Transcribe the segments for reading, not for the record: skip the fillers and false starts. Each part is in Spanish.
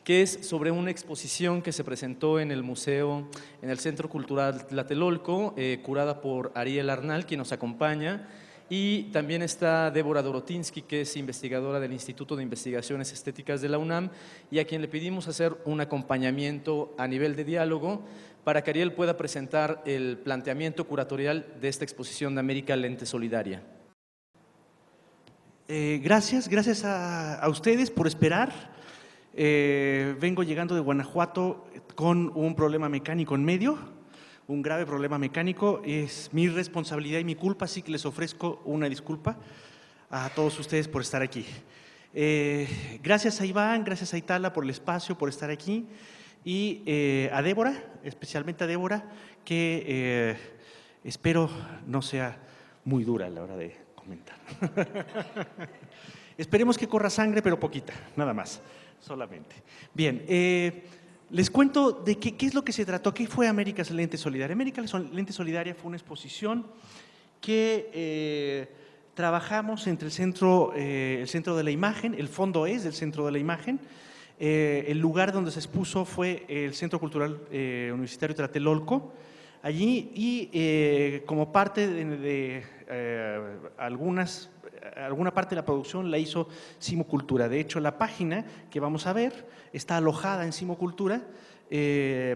que es sobre una exposición que se presentó en el museo, en el Centro Cultural Tlatelolco, curada por Ariel Arnal, quien nos acompaña, y también está Débora Dorotinsky, que es investigadora del Instituto de Investigaciones Estéticas de la UNAM, y a quien le pedimos hacer un acompañamiento a nivel de diálogo para que Ariel pueda presentar el planteamiento curatorial de esta exposición de América Lente Solidaria. Gracias a ustedes por esperar. Vengo llegando de Guanajuato con un problema mecánico en medio, un grave problema mecánico. Es mi responsabilidad y mi culpa, así que les ofrezco una disculpa a todos ustedes por estar aquí. Gracias a Iván, gracias a Itala por el espacio, por estar aquí, y a Débora, especialmente a Débora, que espero no sea muy dura a la hora de comentar. Esperemos que corra sangre, pero poquita, nada más, solamente. Bien, les cuento de qué es lo que se trató, qué fue América Lente Solidaria. América Lente Solidaria fue una exposición que trabajamos entre el Centro de la Imagen, el fondo es del Centro de la Imagen. El lugar donde se expuso fue el Centro Cultural Universitario Tlatelolco, allí, y como parte de alguna parte de la producción la hizo Simocultura. De hecho, la página que vamos a ver está alojada en Simocultura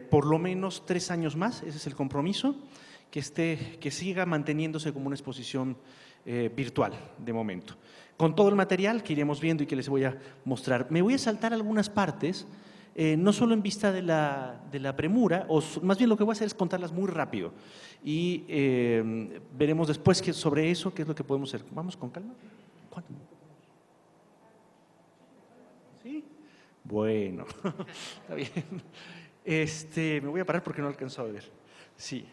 por lo menos 3 años más, ese es el compromiso, que siga manteniéndose como una exposición virtual de momento, con todo el material que iremos viendo y que les voy a mostrar. Me voy a saltar algunas partes, no solo en vista de la premura, o más bien lo que voy a hacer es contarlas muy rápido y veremos después sobre eso qué es lo que podemos hacer. ¿Vamos con calma? ¿Cuánto? ¿Sí? Bueno, está bien. Me voy a parar porque no alcanzo a ver. Sí.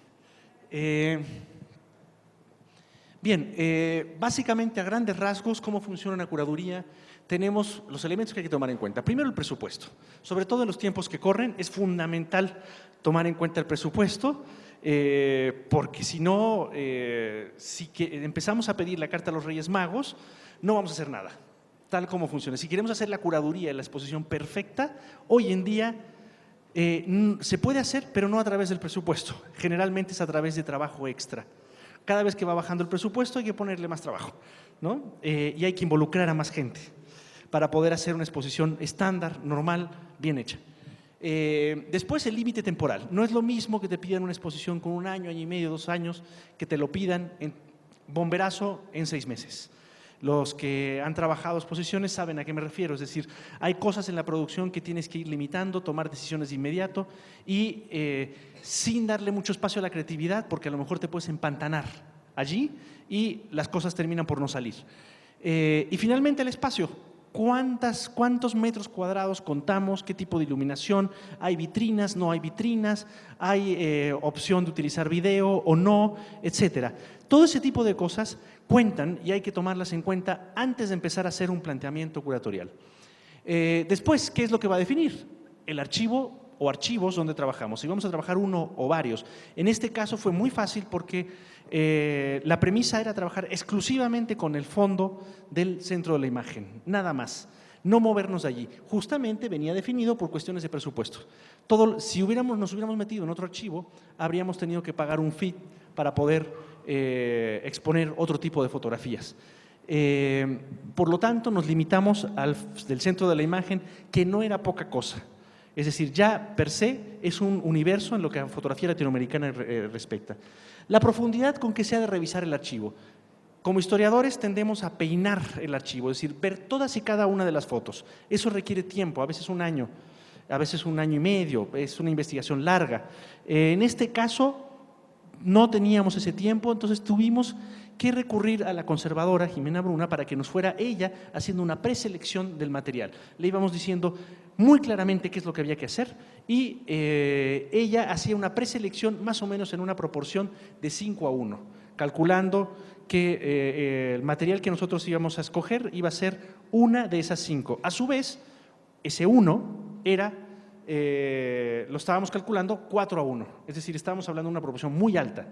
Bien, básicamente a grandes rasgos, ¿cómo funciona una curaduría? Tenemos los elementos que hay que tomar en cuenta. Primero, el presupuesto. Sobre todo en los tiempos que corren, es fundamental tomar en cuenta el presupuesto, porque si no, si empezamos a pedir la carta a los Reyes Magos, no vamos a hacer nada, tal como funciona. Si queremos hacer la curaduría, la exposición perfecta, hoy en día se puede hacer, pero no a través del presupuesto. Generalmente es a través de trabajo extra. Cada vez que va bajando el presupuesto hay que ponerle más trabajo, ¿no? Y hay que involucrar a más gente para poder hacer una exposición estándar, normal, bien hecha. Después, el límite temporal. No es lo mismo que te pidan una exposición con 1 año, año y medio, 2 años, que te lo pidan en bomberazo en 6 meses. Los que han trabajado exposiciones saben a qué me refiero, es decir, hay cosas en la producción que tienes que ir limitando, tomar decisiones de inmediato y sin darle mucho espacio a la creatividad, porque a lo mejor te puedes empantanar allí y las cosas terminan por no salir. Y finalmente el espacio. ¿Cuántos metros cuadrados contamos? ¿Qué tipo de iluminación? ¿Hay vitrinas? ¿No hay vitrinas? ¿Hay opción de utilizar video o no? Etcétera. Todo ese tipo de cosas cuentan y hay que tomarlas en cuenta antes de empezar a hacer un planteamiento curatorial. Después, ¿qué es lo que va a definir? El archivo o archivos donde trabajamos. Si vamos a trabajar uno o varios. En este caso fue muy fácil porque la premisa era trabajar exclusivamente con el fondo del Centro de la Imagen, nada más. No movernos de allí. Justamente venía definido por cuestiones de presupuesto. Si nos hubiéramos metido en otro archivo, habríamos tenido que pagar un fee para poder exponer otro tipo de fotografías. Por lo tanto, nos limitamos del Centro de la Imagen, que no era poca cosa. Es decir, ya per se es un universo en lo que a fotografía latinoamericana respecta. La profundidad con que se ha de revisar el archivo. Como historiadores tendemos a peinar el archivo, es decir, ver todas y cada una de las fotos. Eso requiere tiempo, a veces 1 año, a veces 1 año y medio, es una investigación larga. En este caso no teníamos ese tiempo, entonces tuvimos que recurrir a la conservadora Jimena Bruna para que nos fuera ella haciendo una preselección del material. Le íbamos diciendo muy claramente qué es lo que había que hacer y ella hacía una preselección más o menos en una proporción de 5:1, calculando que el material que nosotros íbamos a escoger iba a ser una de esas 5. A su vez, ese 1 era, lo estábamos calculando 4:1, es decir, estábamos hablando de una proporción muy alta.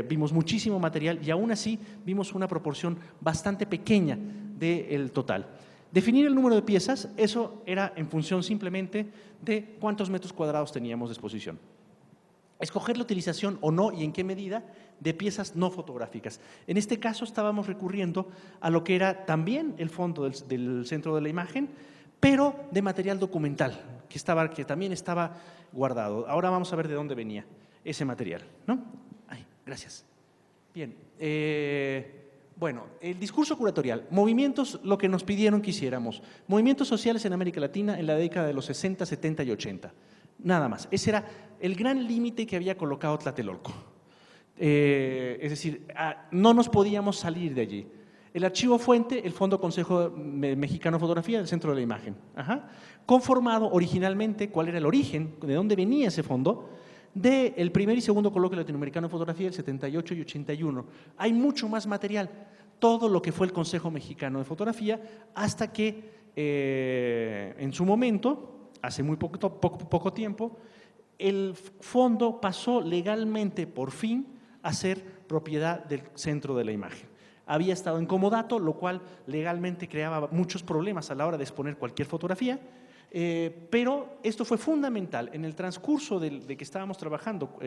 Vimos muchísimo material y aún así vimos una proporción bastante pequeña del total. Definir el número de piezas, eso era en función simplemente de cuántos metros cuadrados teníamos de exposición. Escoger la utilización o no y en qué medida de piezas no fotográficas. En este caso estábamos recurriendo a lo que era también el fondo del centro de la imagen, pero de material documental, que también estaba guardado. Ahora vamos a ver de dónde venía ese material, ¿no? Ay, gracias. Bien, bueno, el discurso curatorial, movimientos, lo que nos pidieron que hiciéramos, movimientos sociales en América Latina en la década de los 60, 70 y 80. Nada más. Ese era el gran límite que había colocado Tlatelolco. Es decir, no nos podíamos salir de allí. El archivo fuente, el Fondo Consejo Mexicano de Fotografía del Centro de la Imagen. Conformado originalmente, ¿cuál era el origen? ¿De dónde venía ese fondo? Del primer y segundo coloquio latinoamericano de fotografía del 78 y 81. Hay mucho más material. Todo lo que fue el Consejo Mexicano de Fotografía hasta que en su momento, hace muy poco tiempo, el fondo pasó legalmente por fin a ser propiedad del Centro de la Imagen. Había estado en comodato, lo cual legalmente creaba muchos problemas a la hora de exponer cualquier fotografía, pero esto fue fundamental. En el transcurso de que estábamos trabajando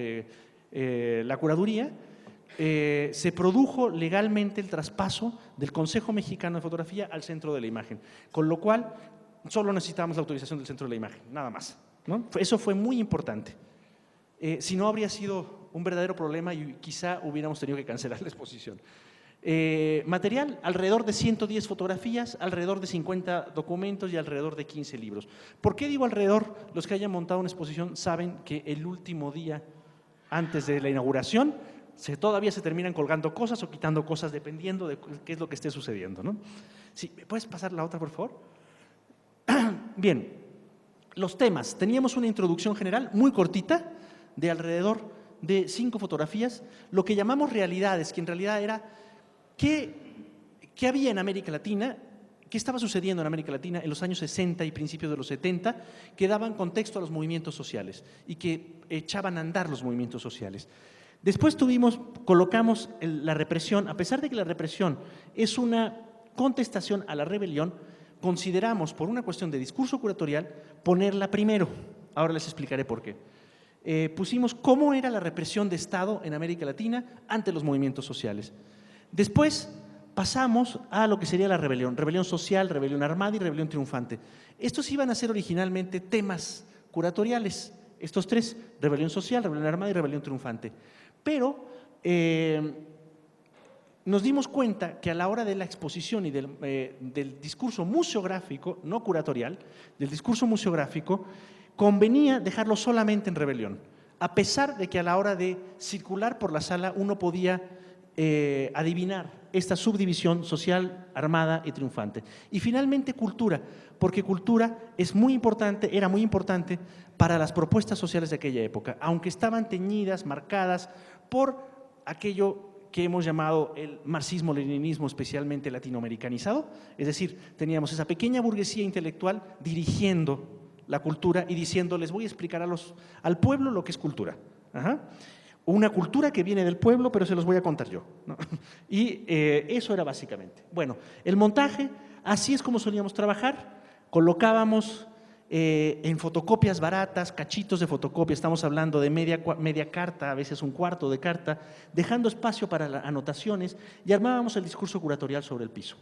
la curaduría, se produjo legalmente el traspaso del Consejo Mexicano de Fotografía al Centro de la Imagen, con lo cual solo necesitábamos la autorización del Centro de la Imagen, nada más, ¿no? Eso fue muy importante. Si no, habría sido un verdadero problema y quizá hubiéramos tenido que cancelar la exposición. Material, alrededor de 110 fotografías, alrededor de 50 documentos y alrededor de 15 libros. ¿Por qué digo alrededor? Los que hayan montado una exposición saben que el último día antes de la inauguración todavía se terminan colgando cosas o quitando cosas dependiendo de qué es lo que esté sucediendo, ¿no? Sí, ¿me puedes pasar la otra, por favor? Bien, los temas. Teníamos una introducción general muy cortita de alrededor de 5 fotografías, lo que llamamos realidades, que en realidad era ¿qué había en América Latina? ¿Qué estaba sucediendo en América Latina en los años 60 y principios de los 70 que daban contexto a los movimientos sociales y que echaban a andar los movimientos sociales? Después colocamos la represión. A pesar de que la represión es una contestación a la rebelión, consideramos, por una cuestión de discurso curatorial, ponerla primero. Ahora les explicaré por qué. Pusimos cómo era la represión de Estado en América Latina ante los movimientos sociales. Después pasamos a lo que sería la rebelión social, rebelión armada y rebelión triunfante. Estos iban a ser originalmente temas curatoriales, estos 3, rebelión social, rebelión armada y rebelión triunfante. Pero nos dimos cuenta que a la hora de la exposición y del discurso museográfico, no curatorial, del discurso museográfico, convenía dejarlo solamente en rebelión, a pesar de que a la hora de circular por la sala uno podía adivinar esta subdivisión social, armada y triunfante. Y finalmente cultura, porque cultura es muy importante, era muy importante para las propuestas sociales de aquella época, aunque estaban teñidas, marcadas por aquello que hemos llamado el marxismo-leninismo especialmente latinoamericanizado, es decir, teníamos esa pequeña burguesía intelectual dirigiendo la cultura y diciendo, les voy a explicar al pueblo lo que es cultura. Una cultura que viene del pueblo, pero se los voy a contar yo, ¿no? Y eso era básicamente. Bueno, el montaje, así es como solíamos trabajar. Colocábamos en fotocopias baratas, cachitos de fotocopia, estamos hablando de media carta, a veces un cuarto de carta, dejando espacio para las anotaciones y armábamos el discurso curatorial sobre el piso.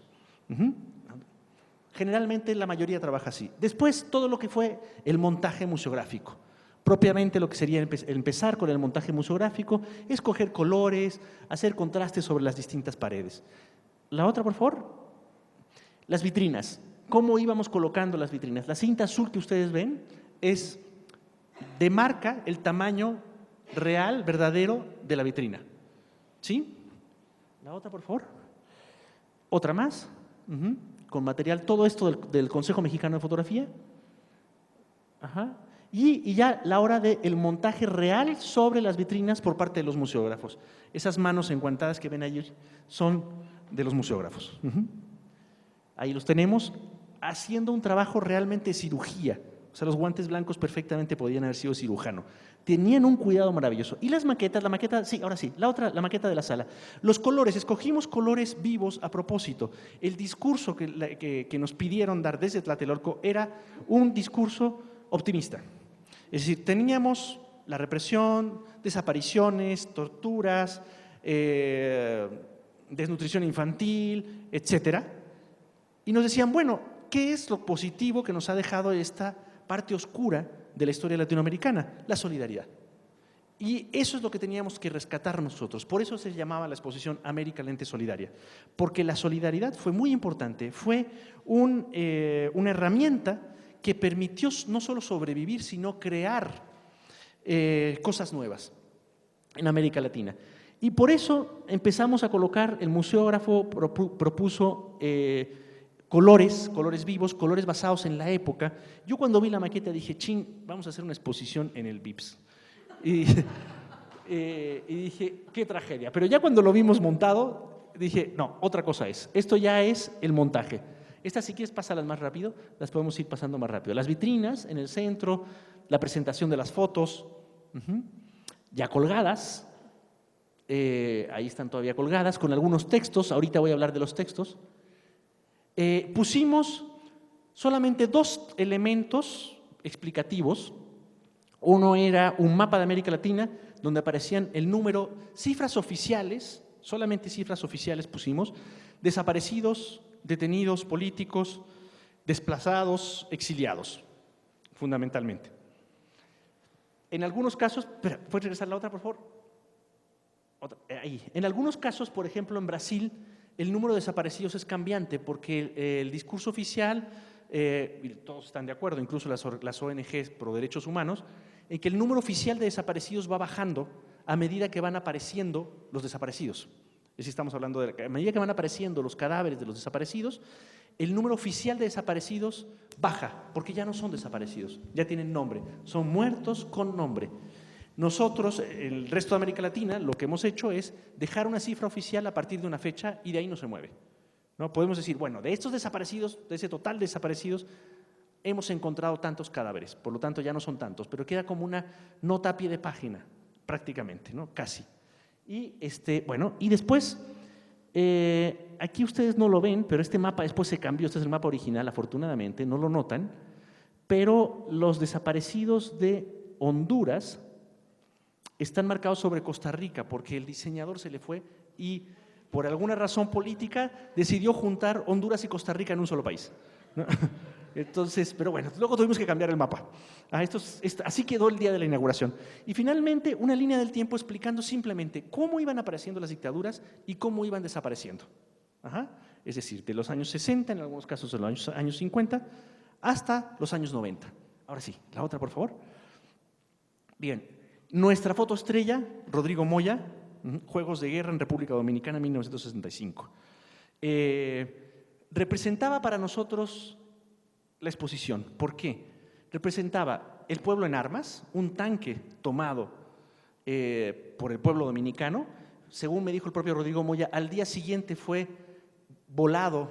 Generalmente la mayoría trabaja así. Después todo lo que fue el montaje museográfico. Propiamente lo que sería empezar con el montaje museográfico, escoger colores, hacer contrastes sobre las distintas paredes. La otra, por favor. Las vitrinas. ¿Cómo íbamos colocando las vitrinas? La cinta azul que ustedes ven demarca el tamaño real, verdadero de la vitrina. ¿Sí? La otra, por favor. Otra más. Con material, todo esto del Consejo Mexicano de Fotografía. Y ya la hora del montaje real sobre las vitrinas por parte de los museógrafos. Esas manos enguantadas que ven ahí son de los museógrafos. Ahí los tenemos haciendo un trabajo realmente de cirugía O sea, los guantes blancos perfectamente podían haber sido cirujano. Tenían un cuidado maravilloso. Y las maquetas, la maqueta, sí, ahora sí, la maqueta de la sala. Los colores, escogimos colores vivos a propósito. El discurso que nos pidieron dar desde Tlatelolco era un discurso optimista. Es decir, teníamos la represión, desapariciones, torturas, desnutrición infantil, etcétera. Y nos decían, bueno, ¿qué es lo positivo que nos ha dejado esta parte oscura de la historia latinoamericana? La solidaridad. Y eso es lo que teníamos que rescatar nosotros. Por eso se llamaba la exposición América Lente Solidaria. Porque la solidaridad fue muy importante, fue una herramienta que permitió no solo sobrevivir, sino crear cosas nuevas en América Latina. Y por eso empezamos a colocar, el museógrafo propuso colores vivos, colores basados en la época. Yo cuando vi la maqueta dije, chin, vamos a hacer una exposición en el Vips. Y dije, qué tragedia. Pero ya cuando lo vimos montado, dije, no, otra cosa es. Esto ya es el montaje. Estas, si quieres, pásalas más rápido, las podemos ir pasando más rápido. Las vitrinas en el centro, la presentación de las fotos, ya colgadas, ahí están todavía colgadas, con algunos textos, ahorita voy a hablar de los textos. Pusimos solamente 2 elementos explicativos. Uno era un mapa de América Latina, donde aparecían el número, cifras oficiales, solamente cifras oficiales pusimos, desaparecidos, detenidos políticos, desplazados, exiliados, fundamentalmente. En algunos casos, espera, ¿puedes regresar la otra, por favor? Ahí. En algunos casos, por ejemplo, en Brasil, el número de desaparecidos es cambiante porque el discurso oficial, y todos están de acuerdo, incluso las ONGs pro derechos humanos, en que el número oficial de desaparecidos va bajando a medida que van apareciendo los desaparecidos. Es decir, estamos hablando de que a medida que van apareciendo los cadáveres de los desaparecidos, el número oficial de desaparecidos baja, porque ya no son desaparecidos, ya tienen nombre, son muertos con nombre. Nosotros, el resto de América Latina, lo que hemos hecho es dejar una cifra oficial a partir de una fecha y de ahí no se mueve, ¿no? Podemos decir, bueno, de estos desaparecidos, de ese total de desaparecidos, hemos encontrado tantos cadáveres, por lo tanto ya no son tantos, pero queda como una nota a pie de página, prácticamente, ¿no? Casi. Y, bueno, y después, aquí ustedes no lo ven, pero este mapa después se cambió, este es el mapa original, afortunadamente, no lo notan, pero los desaparecidos de Honduras están marcados sobre Costa Rica, porque el diseñador se le fue y por alguna razón política decidió juntar Honduras y Costa Rica en un solo país, ¿no? Entonces, pero bueno, luego tuvimos que cambiar el mapa. Así quedó el día de la inauguración. Y finalmente, una línea del tiempo explicando simplemente cómo iban apareciendo las dictaduras y cómo iban desapareciendo. Es decir, de los años 60, en algunos casos de los años 50, hasta los años 90. Ahora sí, la otra, por favor. Bien, nuestra foto estrella, Rodrigo Moya, Juegos de Guerra en República Dominicana, 1965. Representaba para nosotros la exposición. ¿Por qué? Representaba el pueblo en armas, un tanque tomado por el pueblo dominicano. Según me dijo el propio Rodrigo Moya, al día siguiente fue volado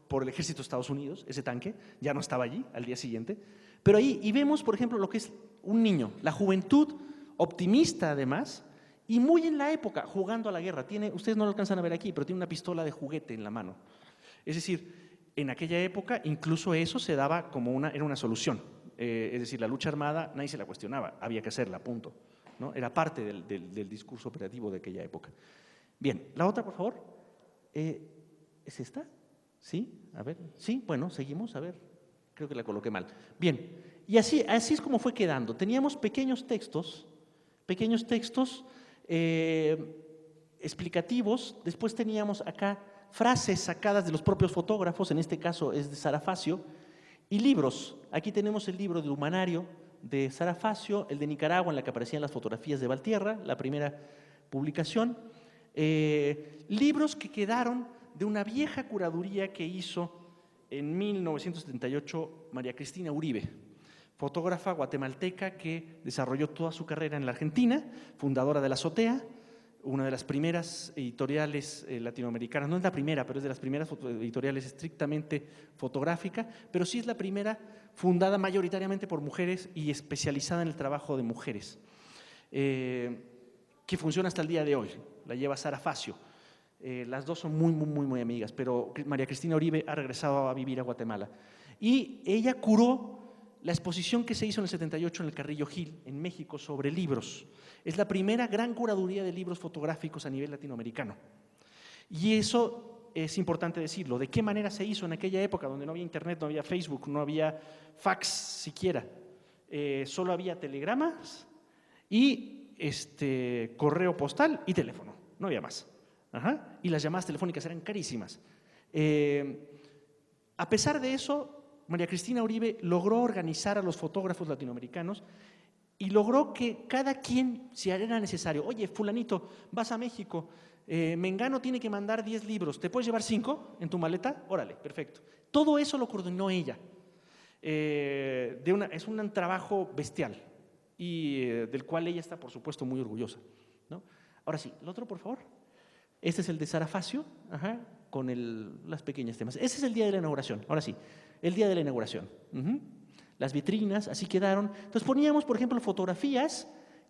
por el ejército de Estados Unidos, ese tanque, ya no estaba allí al día siguiente. Pero ahí, y vemos, por ejemplo, lo que es un niño, la juventud optimista además, y muy en la época, jugando a la guerra. Ustedes no lo alcanzan a ver aquí, pero tiene una pistola de juguete en la mano. Es decir, en aquella época incluso eso se daba como era una solución. Es decir, la lucha armada nadie se la cuestionaba, había que hacerla, punto, ¿no? Era parte del discurso operativo de aquella época. Bien, la otra, por favor. ¿Es esta? ¿Sí? A ver. Sí, bueno, seguimos, a ver. Creo que la coloqué mal. Bien, y así es como fue quedando. Teníamos pequeños textos explicativos. Después teníamos acá frases sacadas de los propios fotógrafos, en este caso es de Sara Facio, y libros. Aquí tenemos el libro de Humanario de Sara Facio, el de Nicaragua, en la que aparecían las fotografías de Valtierra, la primera publicación. Libros que quedaron de una vieja curaduría que hizo en 1978 María Cristina Uribe, fotógrafa guatemalteca que desarrolló toda su carrera en la Argentina, fundadora de La Azotea, una de las primeras editoriales latinoamericanas, no es la primera, pero es de las primeras editoriales estrictamente fotográfica, pero sí es la primera fundada mayoritariamente por mujeres y especializada en el trabajo de mujeres, que funciona hasta el día de hoy. La lleva Sara Facio. Las dos son muy amigas, pero María Cristina Uribe ha regresado a vivir a Guatemala. Y ella curó la exposición que se hizo en el 78 en el Carrillo Gil, en México, sobre libros. Es la primera gran curaduría de libros fotográficos a nivel latinoamericano. Y eso es importante decirlo. ¿De qué manera se hizo en aquella época donde no había internet, no había Facebook, no había fax siquiera? Solo había telegramas y correo postal y teléfono, no había más. Ajá. Y las llamadas telefónicas eran carísimas. A pesar de eso, María Cristina Uribe logró organizar a los fotógrafos latinoamericanos y logró que cada quien, si era necesario, oye, fulanito, vas a México, Mengano tiene que mandar 10 libros, ¿te puedes llevar 5 en tu maleta? Órale, perfecto. Todo eso lo coordinó ella. Es un trabajo bestial y del cual ella está, por supuesto, muy orgullosa, ¿no? Ahora sí, el otro, por favor. Este es el de Sara Facio, con las pequeñas temas. Ese es el día de la inauguración, ahora sí, el día de la inauguración. Las vitrinas, así quedaron. Entonces poníamos, por ejemplo, fotografías,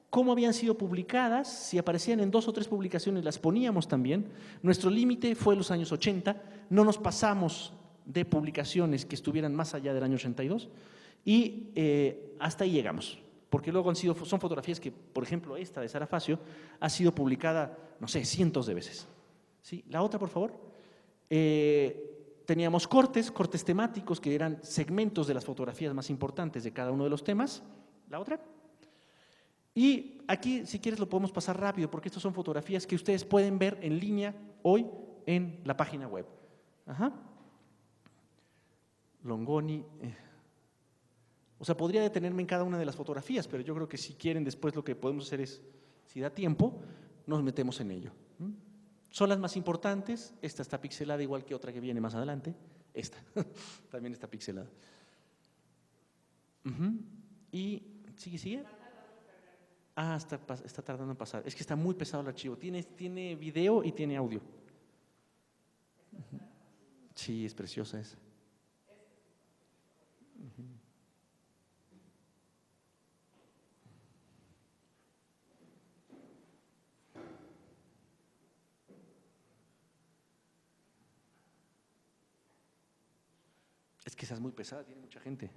cómo habían sido publicadas, si aparecían en 2 o 3 publicaciones las poníamos también. Nuestro límite fue los años 80, no nos pasamos de publicaciones que estuvieran más allá del año 82 y hasta ahí llegamos. Porque luego son fotografías que, por ejemplo, esta de Sara Facio ha sido publicada, no sé, cientos de veces. ¿Sí? La otra, por favor. Teníamos cortes temáticos que eran segmentos de las fotografías más importantes de cada uno de los temas. La otra. Y aquí, si quieres, lo podemos pasar rápido porque estas son fotografías que ustedes pueden ver en línea hoy en la página web. Longoni. O sea, podría detenerme en cada una de las fotografías, pero yo creo que si quieren después lo que podemos hacer es, si da tiempo, nos metemos en ello. Son las más importantes. Esta está pixelada igual que otra que viene más adelante. Esta también está pixelada. Y sigue. Está tardando en pasar. Es que está muy pesado el archivo. Tiene video y tiene audio. Sí, es preciosa esa. Es que esa es muy pesada, tiene mucha gente.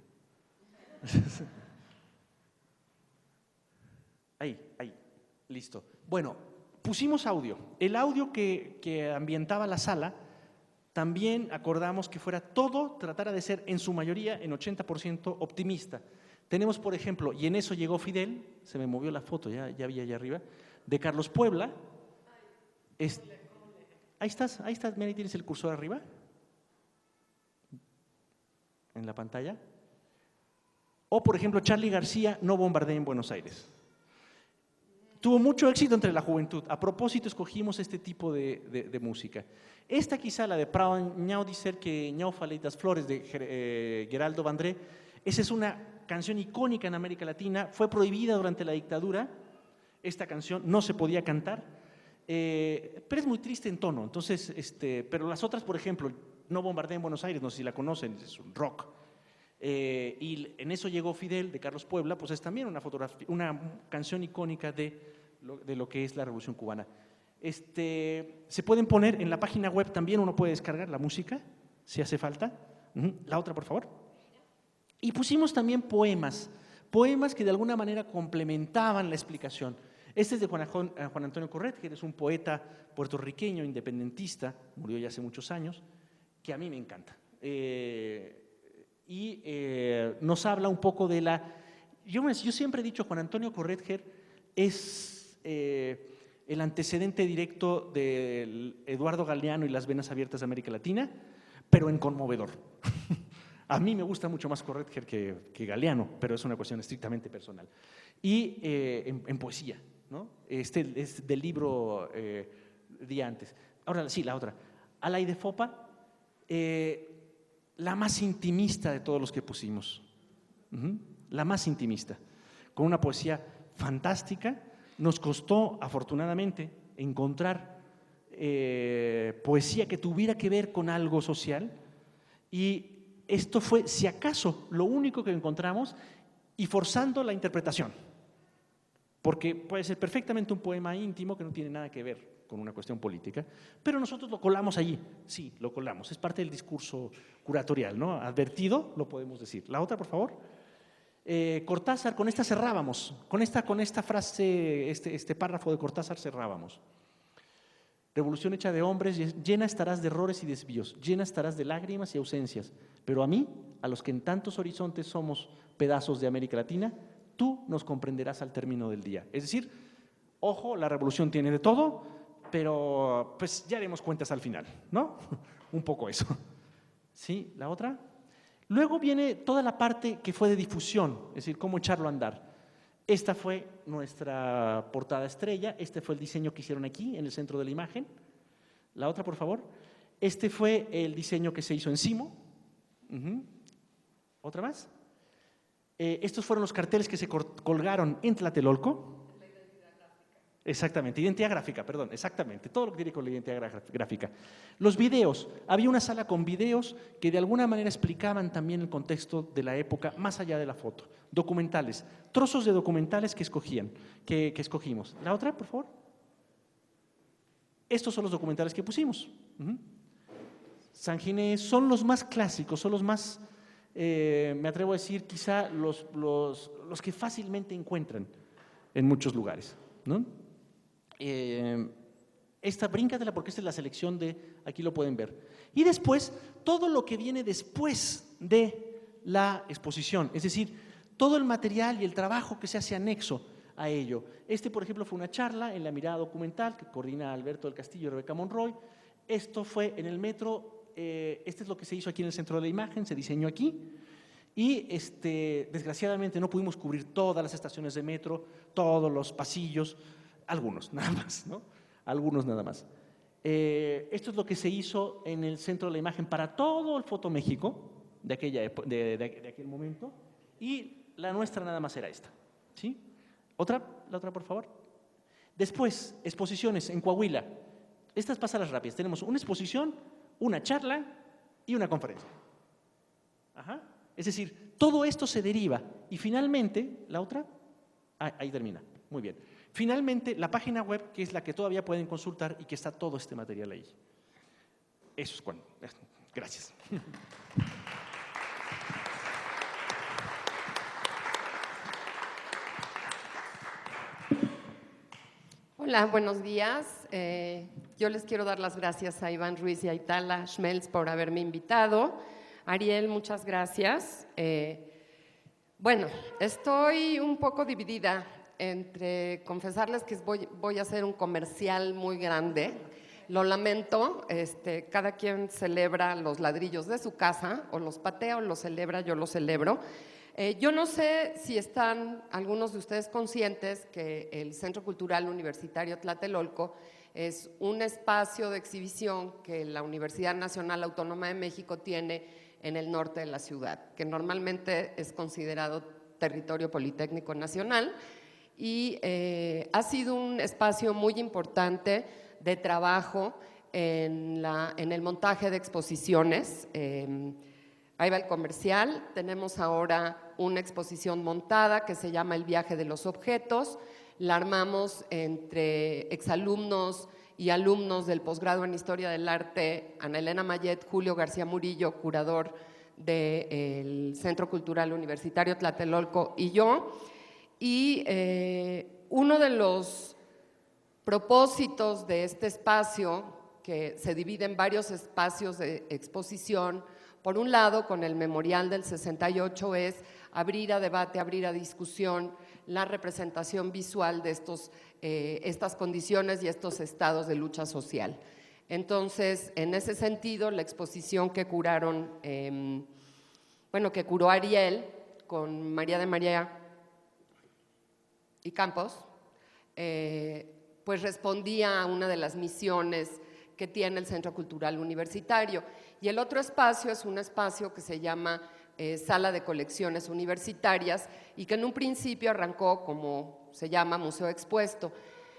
Ahí, listo. Bueno, pusimos audio. El audio que ambientaba la sala, también acordamos que fuera todo, tratara de ser en su mayoría, en 80% optimista. Tenemos, por ejemplo, y en eso llegó Fidel, se me movió la foto, ya vi allá arriba, de Carlos Puebla. Ahí estás, mira, ahí tienes el cursor arriba. En la pantalla. O, por ejemplo, Charly García, No bombardeen Buenos Aires. Tuvo mucho éxito entre la juventud. A propósito, escogimos este tipo de música. Esta quizá, la de Prado Ñau Dicer que Ñau Faleitas Flores, de Geraldo Vandré, esa es una canción icónica en América Latina, fue prohibida durante la dictadura, esta canción no se podía cantar, pero es muy triste en tono, entonces, pero las otras, por ejemplo, No bombardeen Buenos Aires, no sé si la conocen, es un rock. Y en eso llegó Fidel, de Carlos Puebla, pues es también una canción icónica de lo que es la Revolución Cubana. Se pueden poner en la página web también, uno puede descargar la música, si hace falta. La otra, por favor. Y pusimos también poemas que de alguna manera complementaban la explicación. Este es de Juan Antonio Corret, que es un poeta puertorriqueño, independentista, murió ya hace muchos años, que a mí me encanta. Nos habla un poco de la... Yo siempre he dicho, Juan Antonio Corretger es el antecedente directo de Eduardo Galeano y las venas abiertas de América Latina, pero en conmovedor. A mí me gusta mucho más Corretger que Galeano, pero es una cuestión estrictamente personal. Y en poesía, ¿no? Es del libro día antes. Ahora sí, la otra. Alaide Fopa, la más intimista de todos los que pusimos. La más intimista. Con una poesía fantástica. Nos costó, afortunadamente, encontrar poesía que tuviera que ver con algo social, y esto fue, si acaso, lo único que encontramos, y forzando la interpretación, porque puede ser perfectamente un poema íntimo que no tiene nada que ver con una cuestión política, pero nosotros lo colamos allí, sí, lo colamos, es parte del discurso curatorial, ¿no? Advertido, lo podemos decir. La otra, por favor. Cortázar, con esta cerrábamos, con esta frase, este párrafo de Cortázar cerrábamos. Revolución hecha de hombres, llena estarás de errores y desvíos, llena estarás de lágrimas y ausencias, pero a mí, a los que en tantos horizontes somos pedazos de América Latina, tú nos comprenderás al término del día. Es decir, ojo, la revolución tiene de todo, pero pues ya haremos cuentas al final, ¿no? Un poco eso. ¿Sí? ¿La otra? Luego viene toda la parte que fue de difusión, es decir, cómo echarlo a andar. Esta fue nuestra portada estrella, este fue el diseño que hicieron aquí, en el centro de la imagen. La otra, por favor. Este fue el diseño que se hizo en Simo. ¿Otra más? Estos fueron los carteles que se colgaron en Tlatelolco. Exactamente, identidad gráfica, perdón, exactamente, todo lo que tiene con la identidad gráfica. Los videos, había una sala con videos que de alguna manera explicaban también el contexto de la época más allá de la foto. Documentales, trozos de documentales que escogimos. La otra, por favor. Estos son los documentales que pusimos. San Ginés son los más clásicos, son los más, me atrevo a decir, quizá los que fácilmente encuentran en muchos lugares, ¿no? Esta bríncatela porque esta es la selección de, aquí lo pueden ver. Y después, todo lo que viene después de la exposición, es decir, todo el material y el trabajo que se hace anexo a ello. Por ejemplo, fue una charla en La Mirada Documental que coordina Alberto del Castillo y Rebeca Monroy. Esto fue en el metro, este es lo que se hizo aquí en el centro de la imagen, se diseñó aquí. Y desgraciadamente no pudimos cubrir todas las estaciones de metro, todos los pasillos, algunos nada más, ¿no? Algunos nada más. Esto es lo que se hizo en el centro de la imagen para todo el Foto México de aquel momento, y la nuestra nada más era esta, ¿sí? La otra, por favor. Después, exposiciones en Coahuila. Estas pasan las rápidas. Tenemos una exposición, una charla y una conferencia. Es decir, todo esto se deriva. Y finalmente, la otra, ahí termina. Muy bien. Finalmente, la página web, que es la que todavía pueden consultar y que está todo este material ahí. Eso es cuando. Gracias. Hola, buenos días. Yo les quiero dar las gracias a Iván Ruiz y a Itala Schmelz por haberme invitado. Ariel, muchas gracias. Bueno, estoy un poco dividida entre confesarles que voy a hacer un comercial muy grande. Lo lamento, cada quien celebra los ladrillos de su casa, o los patea o los celebra, yo los celebro. Yo no sé si están algunos de ustedes conscientes que el Centro Cultural Universitario Tlatelolco es un espacio de exhibición que la Universidad Nacional Autónoma de México tiene en el norte de la ciudad, que normalmente es considerado territorio politécnico nacional, y ha sido un espacio muy importante de trabajo en el montaje de exposiciones. Ahí va el comercial. Tenemos ahora una exposición montada que se llama El viaje de los objetos. La armamos entre exalumnos y alumnos del posgrado en Historia del Arte, Ana Elena Mayet, Julio García Murillo, curador del Centro Cultural Universitario Tlatelolco, y yo. Y uno de los propósitos de este espacio, que se divide en varios espacios de exposición, por un lado, con el Memorial del 68, es abrir a debate, abrir a discusión la representación visual de estas condiciones y estos estados de lucha social. Entonces, en ese sentido, la exposición que curó Ariel con María de María y Campos, pues respondía a una de las misiones que tiene el Centro Cultural Universitario. Y el otro espacio es un espacio que se llama Sala de Colecciones Universitarias, y que en un principio arrancó como se llama Museo Expuesto.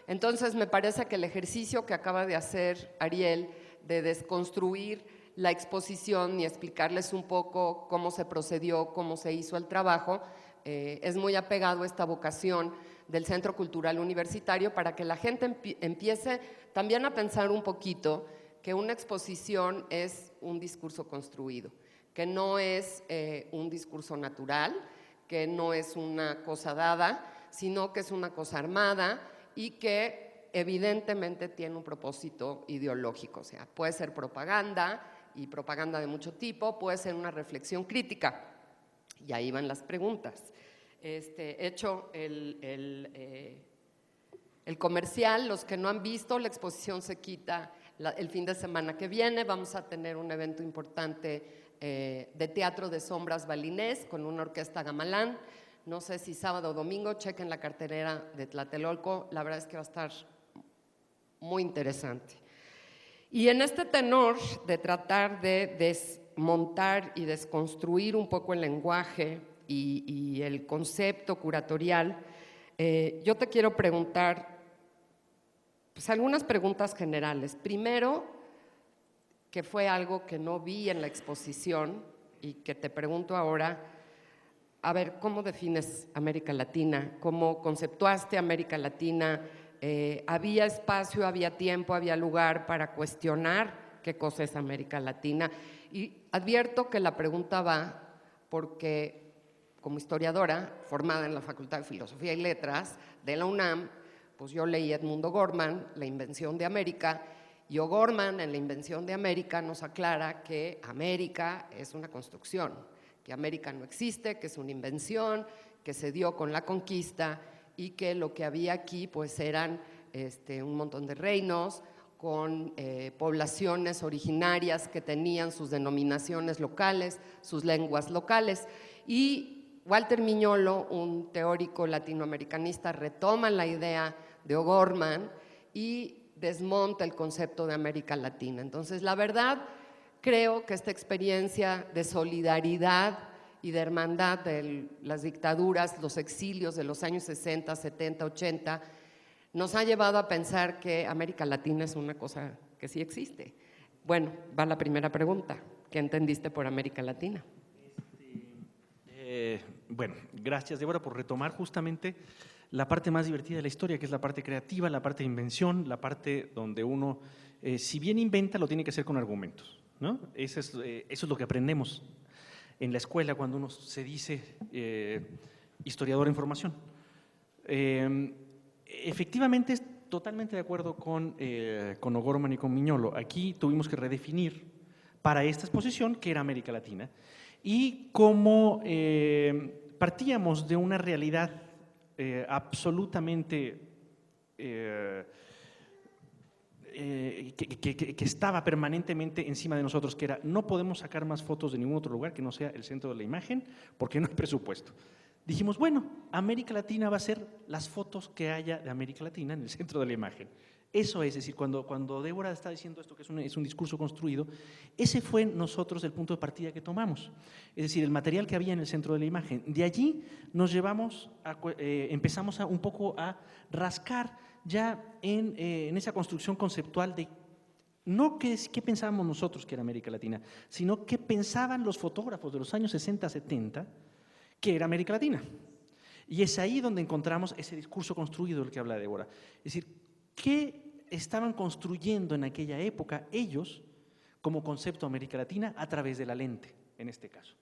Entonces, me parece que el ejercicio que acaba de hacer Ariel de desconstruir la exposición y explicarles un poco cómo se procedió, cómo se hizo el trabajo, es muy apegado a esta vocación del Centro Cultural Universitario para que la gente empiece también a pensar un poquito que una exposición es un discurso construido, que no es un discurso natural, que no es una cosa dada, sino que es una cosa armada y que evidentemente tiene un propósito ideológico. O sea, puede ser propaganda y propaganda de mucho tipo, puede ser una reflexión crítica. Y ahí van las preguntas. Hecho el comercial, los que no han visto, la exposición se quita el fin de semana que viene. Vamos a tener un evento importante de teatro de sombras balinés con una orquesta gamalán. No sé si sábado o domingo, chequen la cartelera de Tlatelolco, la verdad es que va a estar muy interesante. Y en este tenor de tratar de desmontar y desconstruir un poco el lenguaje y el concepto curatorial, yo te quiero preguntar pues, algunas preguntas generales. Primero, que fue algo que no vi en la exposición y que te pregunto ahora, a ver, ¿cómo defines América Latina? ¿Cómo conceptuaste América Latina? ¿Había espacio, había tiempo, había lugar para cuestionar qué cosa es América Latina? Y advierto que la pregunta va porque, como historiadora formada en la Facultad de Filosofía y Letras de la UNAM, pues yo leí Edmundo Gorman, La invención de América, y O'Gorman en La invención de América nos aclara que América es una construcción, que América no existe, que es una invención, que se dio con la conquista y que lo que había aquí pues eran un montón de reinos con poblaciones originarias que tenían sus denominaciones locales, sus lenguas locales. Y Walter Miñolo, un teórico latinoamericanista, retoma la idea de O'Gorman y desmonta el concepto de América Latina. Entonces, la verdad, creo que esta experiencia de solidaridad y de hermandad de las dictaduras, los exilios de los años 60, 70, 80, nos ha llevado a pensar que América Latina es una cosa que sí existe. Bueno, va la primera pregunta. ¿Qué entendiste por América Latina? Bueno, gracias, Débora, por retomar justamente la parte más divertida de la historia, que es la parte creativa, la parte de invención, la parte donde uno, si bien inventa, lo tiene que hacer con argumentos, ¿no? Eso es lo que aprendemos en la escuela cuando uno se dice historiador en formación. Efectivamente, es totalmente de acuerdo con O'Gorman y con Miñolo. Aquí tuvimos que redefinir para esta exposición qué era América Latina y cómo partíamos de una realidad absolutamente que estaba permanentemente encima de nosotros, que era no podemos sacar más fotos de ningún otro lugar que no sea el centro de la imagen porque no hay presupuesto. Dijimos, bueno, América Latina va a ser las fotos que haya de América Latina en el centro de la imagen. Eso es decir, cuando Débora está diciendo esto, que es un discurso construido, ese fue nosotros el punto de partida que tomamos. Es decir, el material que había en el centro de la imagen. De allí nos llevamos, empezamos un poco a rascar ya en esa construcción conceptual de no qué pensábamos nosotros que era América Latina, sino qué pensaban los fotógrafos de los años 60, 70 que era América Latina. Y es ahí donde encontramos ese discurso construido del que habla Débora. Es decir, ¿qué estaban construyendo en aquella época ellos como concepto de América Latina a través de la lente, en este caso?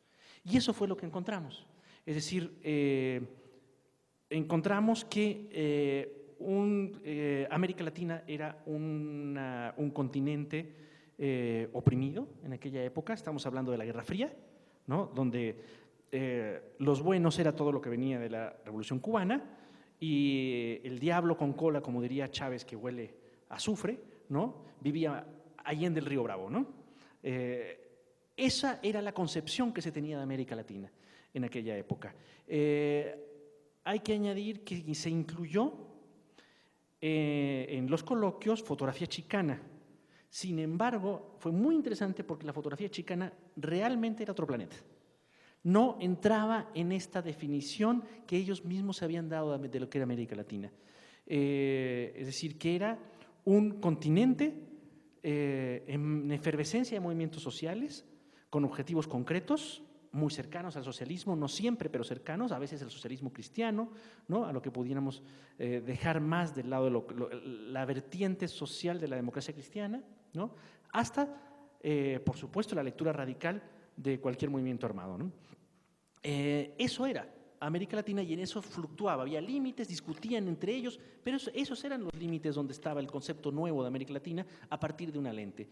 Y eso fue lo que encontramos. Es decir, encontramos que América Latina era un continente oprimido en aquella época. Estamos hablando de la Guerra Fría, ¿no? Donde los buenos era todo lo que venía de la Revolución Cubana y el diablo con cola, como diría Chávez, que huele a azufre, ¿no? Vivía allende el río Bravo, ¿no? Esa era la concepción que se tenía de América Latina en aquella época. Hay que añadir que se incluyó en los coloquios fotografía chicana. Sin embargo, fue muy interesante porque la fotografía chicana realmente era otro planeta. No entraba en esta definición que ellos mismos se habían dado de lo que era América Latina. Es decir, que era un continente en efervescencia de movimientos sociales, con objetivos concretos, muy cercanos al socialismo, no siempre, pero cercanos, a veces el socialismo cristiano, ¿no? A lo que pudiéramos dejar más del lado de la vertiente social de la democracia cristiana, ¿no? Hasta, por supuesto, la lectura radical de cualquier movimiento armado, ¿no? Eso era América Latina y en eso fluctuaba, había límites, discutían entre ellos, pero esos eran los límites donde estaba el concepto nuevo de América Latina a partir de una lente.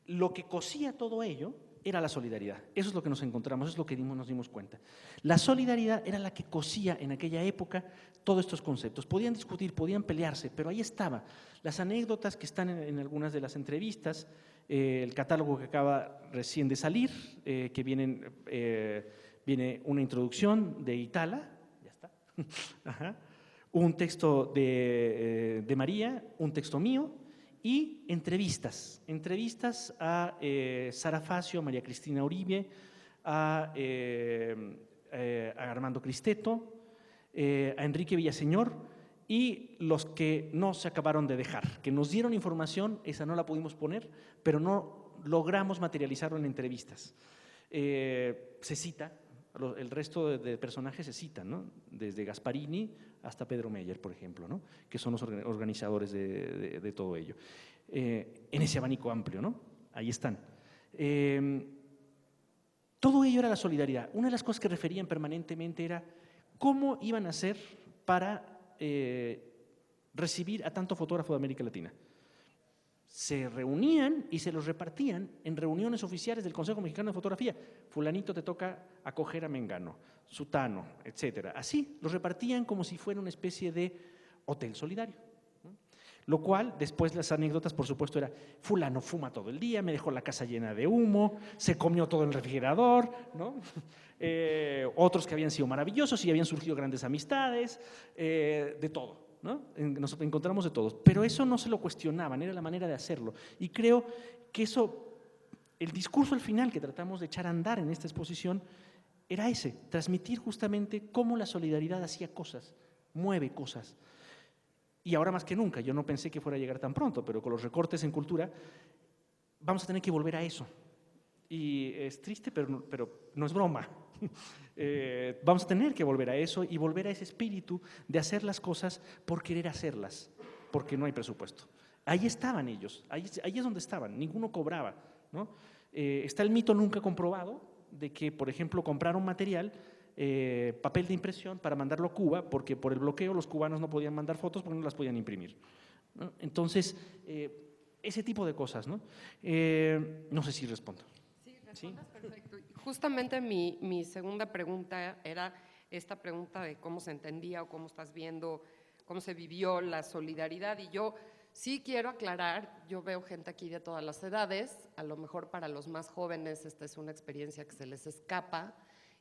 Lo que cosía todo ello era la solidaridad. Eso es lo que nos encontramos, eso es lo que nos dimos cuenta. La solidaridad era la que cosía en aquella época todos estos conceptos. Podían discutir, podían pelearse, pero ahí estaba. Las anécdotas que están en algunas de las entrevistas, el catálogo que acaba recién de salir, que viene una introducción de Itala, ya está, ajá, un texto de María, un texto mío, y entrevistas a Sara Facio, a María Cristina Uribe, a Armando Cristeto, a Enrique Villaseñor y los que no se acabaron de dejar, que nos dieron información, esa no la pudimos poner, pero no logramos materializarlo en entrevistas. Se cita, el resto de personajes se citan, ¿no? Desde Gasparini hasta Pedro Meyer, por ejemplo, ¿no? Que son los organizadores de todo ello. En ese abanico amplio, ¿no? Ahí están. Todo ello era la solidaridad. Una de las cosas que referían permanentemente era cómo iban a hacer para recibir a tanto fotógrafo de América Latina. Se reunían y se los repartían en reuniones oficiales del Consejo Mexicano de Fotografía. Fulanito te toca acoger a Mengano, Sutano, etcétera. Así, los repartían como si fuera una especie de hotel solidario. Lo cual, después las anécdotas, por supuesto, era fulano fuma todo el día, me dejó la casa llena de humo, se comió todo el refrigerador, ¿no? Otros que habían sido maravillosos y habían surgido grandes amistades, de todo. ¿No? Nos encontramos de todos, pero eso no se lo cuestionaban, era la manera de hacerlo. Y creo que eso, el discurso al final que tratamos de echar a andar en esta exposición, era ese, transmitir justamente cómo la solidaridad hacía cosas, mueve cosas. Y ahora más que nunca, yo no pensé que fuera a llegar tan pronto, pero con los recortes en cultura, vamos a tener que volver a eso. Y es triste, pero no es broma. Vamos a tener que volver a eso y volver a ese espíritu de hacer las cosas por querer hacerlas, porque no hay presupuesto. Ahí estaban ellos, ahí es donde estaban, ninguno cobraba, ¿no? Está el mito nunca comprobado de que, por ejemplo, compraron material, papel de impresión para mandarlo a Cuba, porque por el bloqueo los cubanos no podían mandar fotos porque no las podían imprimir, ¿no? Entonces, ese tipo de cosas, ¿no? No sé si respondo. ¿Sí? Perfecto. Justamente mi segunda pregunta era esta pregunta de cómo se entendía o cómo estás viendo, cómo se vivió la solidaridad. Y yo sí quiero aclarar, yo veo gente aquí de todas las edades, a lo mejor para los más jóvenes esta es una experiencia que se les escapa,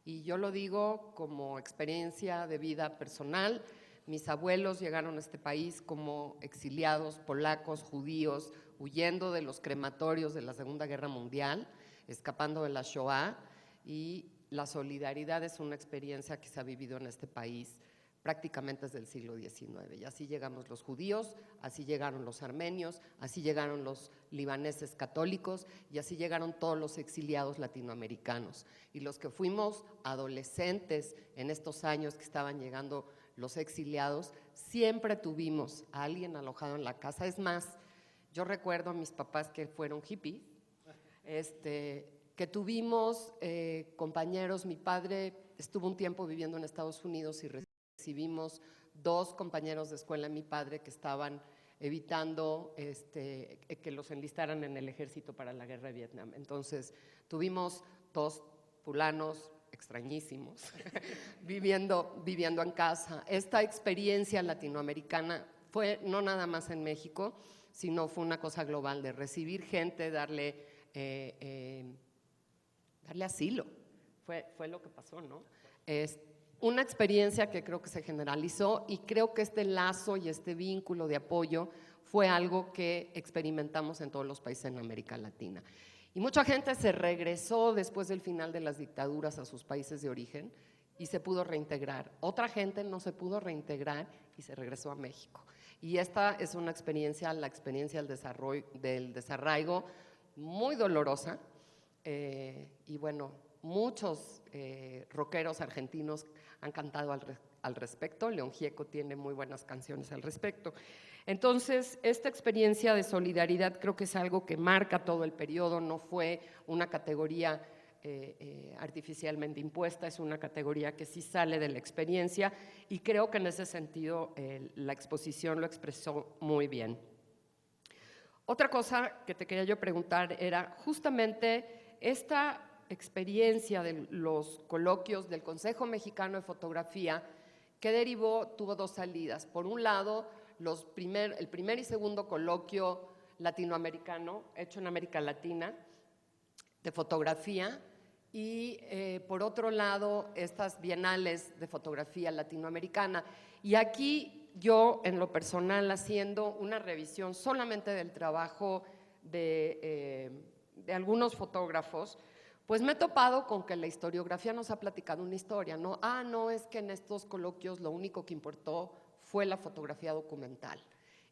y yo lo digo como experiencia de vida personal. Mis abuelos llegaron a este país como exiliados polacos, judíos, huyendo de los crematorios de la Segunda Guerra Mundial, escapando de la Shoah, y la solidaridad es una experiencia que se ha vivido en este país prácticamente desde el siglo XIX. Y así llegamos los judíos, así llegaron los armenios, así llegaron los libaneses católicos y así llegaron todos los exiliados latinoamericanos. Y los que fuimos adolescentes en estos años que estaban llegando los exiliados, siempre tuvimos a alguien alojado en la casa. Es más, yo recuerdo a mis papás que fueron hippies, que tuvimos compañeros. Mi padre estuvo un tiempo viviendo en Estados Unidos y recibimos 2 compañeros de escuela de mi padre que estaban evitando que los enlistaran en el ejército para la guerra de Vietnam. Entonces tuvimos 2 fulanos extrañísimos viviendo en casa. Esta experiencia latinoamericana fue no nada más en México, sino fue una cosa global de recibir gente, darle asilo, fue lo que pasó, ¿no? Es una experiencia que creo que se generalizó y creo que este lazo y este vínculo de apoyo fue algo que experimentamos en todos los países en América Latina. Y mucha gente se regresó después del final de las dictaduras a sus países de origen y se pudo reintegrar. Otra gente no se pudo reintegrar y se regresó a México. Y esta es una experiencia, la experiencia del desarraigo, muy dolorosa. Y bueno, muchos rockeros argentinos han cantado al respecto. León Gieco tiene muy buenas canciones al respecto. Entonces, esta experiencia de solidaridad creo que es algo que marca todo el periodo, no fue una categoría artificialmente impuesta, es una categoría que sí sale de la experiencia y creo que en ese sentido la exposición lo expresó muy bien. Otra cosa que te quería yo preguntar era justamente esta experiencia de los coloquios del Consejo Mexicano de Fotografía que derivó, tuvo dos salidas. Por un lado, el primer y segundo coloquio latinoamericano hecho en América Latina de fotografía y por otro lado estas bienales de fotografía latinoamericana. Y aquí yo en lo personal haciendo una revisión solamente del trabajo de algunos fotógrafos, pues me he topado con que la historiografía nos ha platicado una historia, ¿no? No, es que en estos coloquios lo único que importó fue la fotografía documental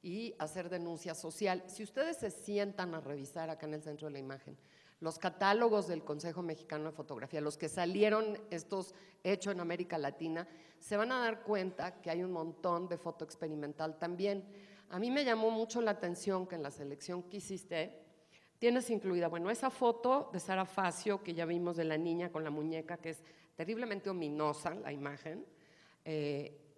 y hacer denuncia social. Si ustedes se sientan a revisar acá en el Centro de la Imagen los catálogos del Consejo Mexicano de Fotografía, los que salieron estos hechos en América Latina, se van a dar cuenta que hay un montón de foto experimental también. A mí me llamó mucho la atención que en la selección que hiciste tienes incluida, bueno, esa foto de Sara Facio que ya vimos de la niña con la muñeca, que es terriblemente ominosa la imagen,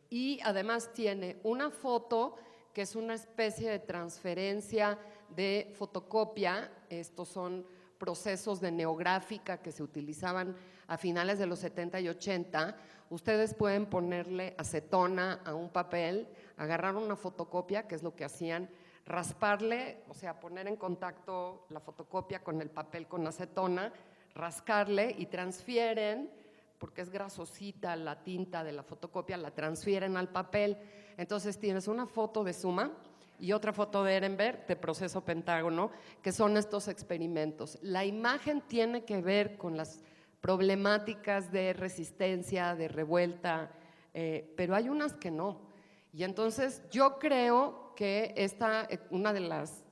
y además tiene una foto que es una especie de transferencia de fotocopia. Estos son procesos de neográfica que se utilizaban a finales de los 70 y 80. Ustedes pueden ponerle acetona a un papel, agarrar una fotocopia, que es lo que hacían, rasparle, o sea, poner en contacto la fotocopia con el papel con acetona, rascarle y transfieren, porque es grasosita la tinta de la fotocopia, la transfieren al papel. Entonces tienes una foto de Suma y otra foto de Ehrenberg, de Proceso Pentágono, que son estos experimentos. La imagen tiene que ver con las problemáticas de resistencia, de revuelta, pero hay unas que no. Y entonces yo creo que una de las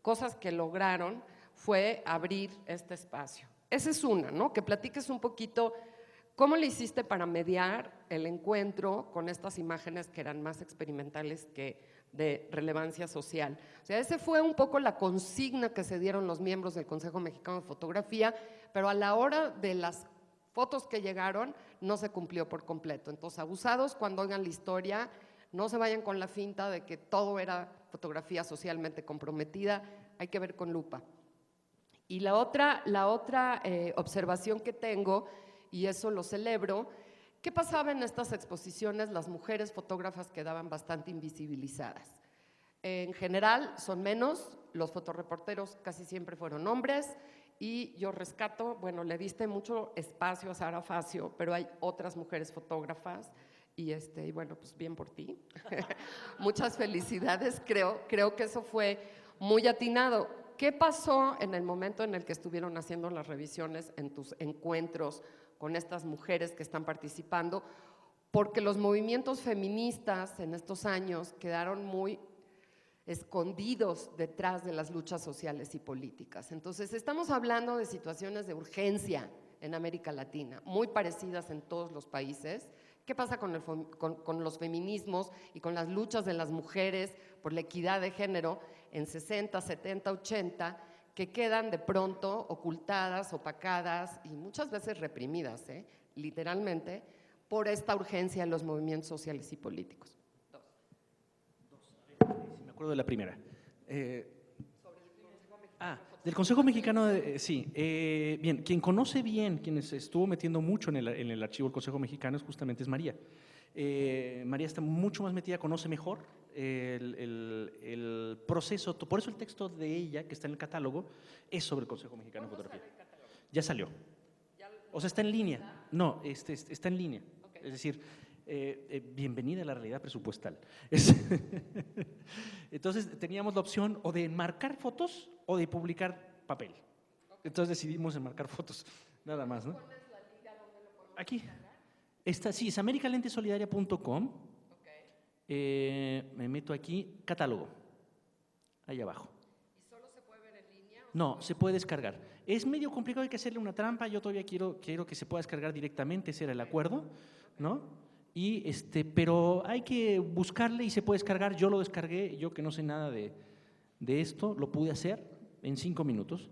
cosas que lograron fue abrir este espacio. Esa es una, ¿no? Que platiques un poquito cómo le hiciste para mediar el encuentro con estas imágenes que eran más experimentales que de relevancia social. O sea, esa fue un poco la consigna que se dieron los miembros del Consejo Mexicano de Fotografía, pero a la hora de las fotos que llegaron no se cumplió por completo. Entonces, abusados cuando oigan la historia, no se vayan con la finta de que todo era fotografía socialmente comprometida, hay que ver con lupa. Y la otra observación que tengo, y eso lo celebro, ¿qué pasaba en estas exposiciones? Las mujeres fotógrafas quedaban bastante invisibilizadas. En general son menos, los fotoreporteros casi siempre fueron hombres, y yo rescato, bueno, le diste mucho espacio a Sara Facio, pero hay otras mujeres fotógrafas, y bueno, pues bien por ti. Muchas felicidades, creo que eso fue muy atinado. ¿Qué pasó en el momento en el que estuvieron haciendo las revisiones en tus encuentros con estas mujeres que están participando? Porque los movimientos feministas en estos años quedaron muy escondidos detrás de las luchas sociales y políticas. Entonces, estamos hablando de situaciones de urgencia en América Latina, muy parecidas en todos los países. ¿Qué pasa con los feminismos y con las luchas de las mujeres por la equidad de género en 60, 70, 80, que quedan de pronto ocultadas, opacadas y muchas veces reprimidas, literalmente, por esta urgencia de los movimientos sociales y políticos? Si me acuerdo de la primera. Del Consejo Mexicano, sí. Bien, quien conoce bien, quien se estuvo metiendo mucho en el archivo del Consejo Mexicano justamente es María. María está mucho más metida, conoce mejor el proceso, por eso el texto de ella, que está en el catálogo, es sobre el Consejo Mexicano de Fotografía. Ya salió. O sea, está en línea. No, está en línea. Okay. Es decir, bienvenida a la realidad presupuestal. Entonces teníamos la opción o de enmarcar fotos o de publicar papel. Okay. Entonces decidimos enmarcar fotos, nada más, ¿no? ¿Pones la liga donde lo podemos aquí. Esta, sí, es americalentesolidaria.com. Okay. Me meto aquí, catálogo, ahí abajo. ¿Y solo se puede ver en línea? No, se puede descargar. Es medio complicado, hay que hacerle una trampa. Yo todavía quiero que se pueda descargar directamente, ese era el acuerdo, ¿no? Pero hay que buscarle y se puede descargar. Yo lo descargué, yo que no sé nada de esto, lo pude hacer en 5 minutos,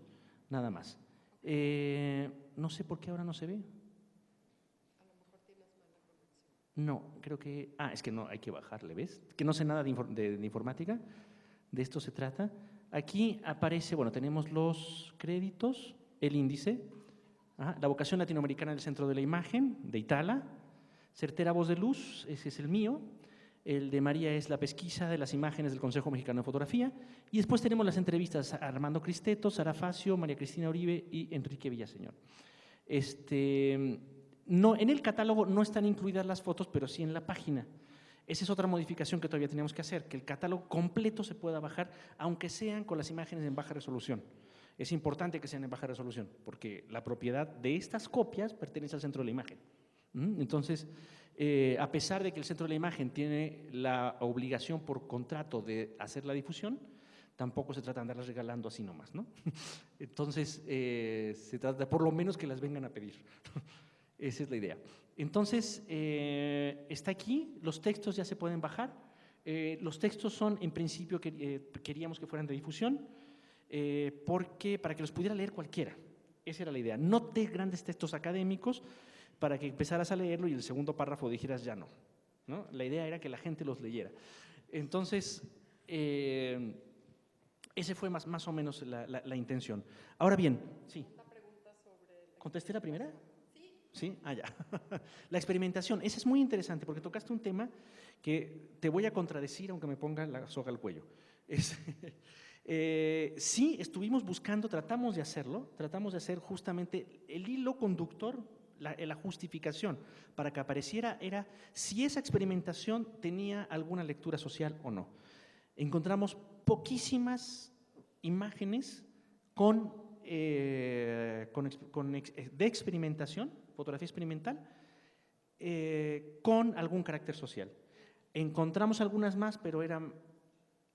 nada más. No sé por qué ahora no se ve. A lo mejor tienes mala conexión. No, creo que… es que no, hay que bajarle, ¿ves? Que no sé nada de informática, de esto se trata. Aquí aparece, bueno, tenemos los créditos, el índice, la vocación latinoamericana del Centro de la Imagen, de Itala, Certera Voz de Luz, ese es el mío, el de María es la pesquisa de las imágenes del Consejo Mexicano de Fotografía, y después tenemos las entrevistas a Armando Cristeto, Sara Facio, María Cristina Uribe y Enrique Villaseñor. No, en el catálogo no están incluidas las fotos, pero sí en la página. Esa es otra modificación que todavía tenemos que hacer, que el catálogo completo se pueda bajar, aunque sean con las imágenes en baja resolución. Es importante que sean en baja resolución, porque la propiedad de estas copias pertenece al Centro de la Imagen. Entonces, a pesar de que el Centro de la Imagen tiene la obligación por contrato de hacer la difusión, tampoco se trata de andarlas regalando así nomás, ¿no? Entonces, se trata por lo menos que las vengan a pedir. Esa es la idea. Entonces, está aquí, los textos ya se pueden bajar. Los textos son, en principio, queríamos que fueran de difusión, porque para que los pudiera leer cualquiera. Esa era la idea. No de grandes textos académicos, para que empezaras a leerlo y el segundo párrafo dijeras ya no, ¿no? La idea era que la gente los leyera. Entonces, ese fue más o menos la intención. Ahora bien, sí. ¿Contesté la primera? Sí, ya. La experimentación, esa es muy interesante porque tocaste un tema que te voy a contradecir aunque me ponga la soga al cuello. Sí, estuvimos buscando, tratamos de hacer justamente el hilo conductor, la justificación para que apareciera era si esa experimentación tenía alguna lectura social o no. Encontramos poquísimas imágenes de experimentación, fotografía experimental, con algún carácter social. Encontramos algunas más, pero eran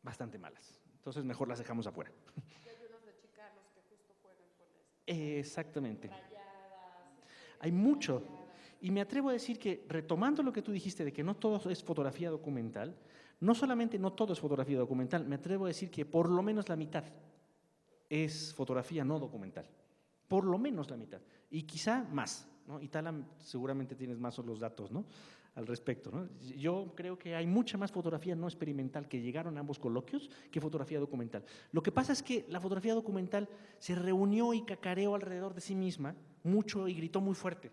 bastante malas. Entonces, mejor las dejamos afuera. Y hay unos de chicanos que justo juegan con esto. Exactamente. Rayadas. Hay mucho. Y me atrevo a decir que, retomando lo que tú dijiste de que no todo es fotografía documental, no solamente no todo es fotografía documental, me atrevo a decir que por lo menos la mitad es fotografía no documental. Por lo menos la mitad. Y quizá más, ¿no? Itala, seguramente tienes más los datos, ¿no?, al respecto, ¿no? Yo creo que hay mucha más fotografía no experimental que llegaron a ambos coloquios que fotografía documental. Lo que pasa es que la fotografía documental se reunió y cacareó alrededor de sí misma mucho y gritó muy fuerte,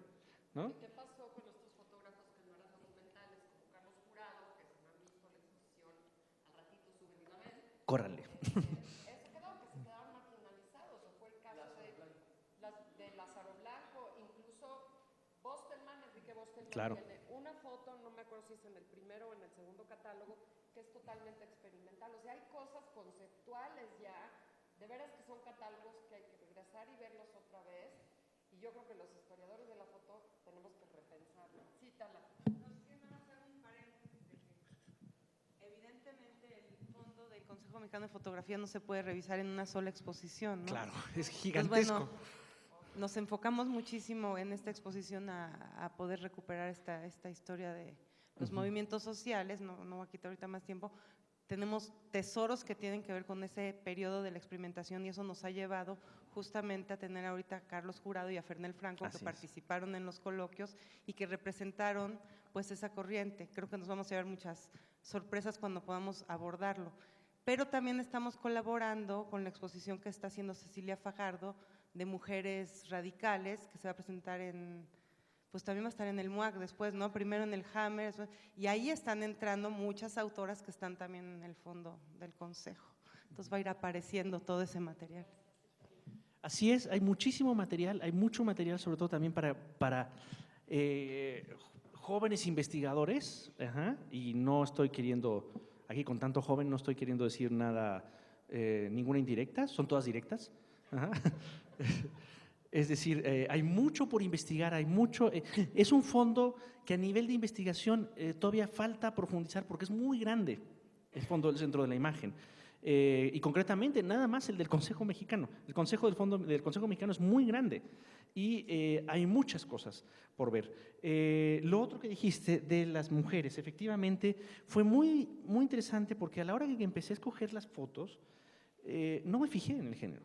¿no? ¿Qué pasó con nuestros fotógrafos que no eran documentales, como Carlos Jurado, que si no han visto la exposición, al ratito suben y la ven? Córranle. Eso quedó, que se quedaron marginalizados, o fue el caso de Lázaro Blanco, incluso Bostelman, Enrique Bostelman, Claro. tiene una foto, no me acuerdo si es en el primero o en el segundo catálogo, que es totalmente experimental. O sea, hay cosas conceptuales ya, de veras que son catálogos que hay que regresar y verlos otra vez. Y yo creo que los historiadores de la foto tenemos que repensarlo. Sí, Tala. No sé, nada más hacer un paréntesis de que evidentemente el fondo del Consejo Mexicano de Fotografía no se puede revisar en una sola exposición, ¿no? Claro, es Pues gigantesco. bueno, nos enfocamos muchísimo en esta exposición a poder recuperar esta historia de los movimientos sociales, no voy a quitar ahorita más tiempo. Tenemos tesoros que tienen que ver con ese periodo de la experimentación y eso nos ha llevado justamente a tener ahorita a Carlos Jurado y a Fernel Franco Así que es. participaron en los coloquios y que representaron pues esa corriente. Creo que nos vamos a llevar muchas sorpresas cuando podamos abordarlo. Pero también estamos colaborando con la exposición que está haciendo Cecilia Fajardo de mujeres radicales, que se va a presentar pues también va a estar en el MUAC después, ¿no? Primero en el Hammer, y ahí están entrando muchas autoras que están también en el fondo del Consejo. Entonces va a ir apareciendo todo ese material. Así es, hay muchísimo material, hay mucho material, sobre todo también para jóvenes investigadores, y no estoy queriendo, aquí con tanto joven no estoy queriendo decir nada, ninguna indirecta, son todas directas. Es decir, hay mucho por investigar, hay mucho. Es un fondo que a nivel de investigación todavía falta profundizar porque es muy grande el fondo del Centro de la Imagen. Y concretamente, nada más el del Consejo Mexicano. El Consejo del Consejo Mexicano es muy grande y hay muchas cosas por ver. Lo otro que dijiste de las mujeres, efectivamente, fue muy, muy interesante porque a la hora que empecé a escoger las fotos, no me fijé en el género.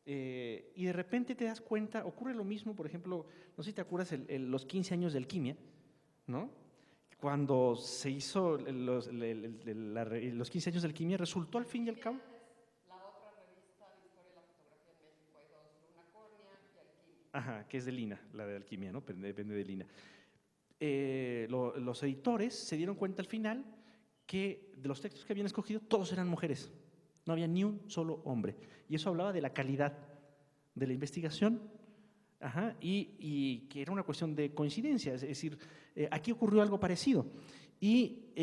Y de repente te das cuenta, ocurre lo mismo, por ejemplo, no sé si te acuerdas los 15 años de alquimia, ¿no? Cuando se hizo los 15 años de alquimia, resultó al fin y al cabo… La otra revista de historia de la fotografía en México, hay dos, Luna Cornea y Alquimia. Ajá, que es de Lina, la de alquimia, ¿no? Depende de Lina. Los editores se dieron cuenta al final que de los textos que habían escogido, todos eran mujeres. No había ni un solo hombre. Y eso hablaba de la calidad de la investigación, y que era una cuestión de coincidencia. Es decir, aquí ocurrió algo parecido. Y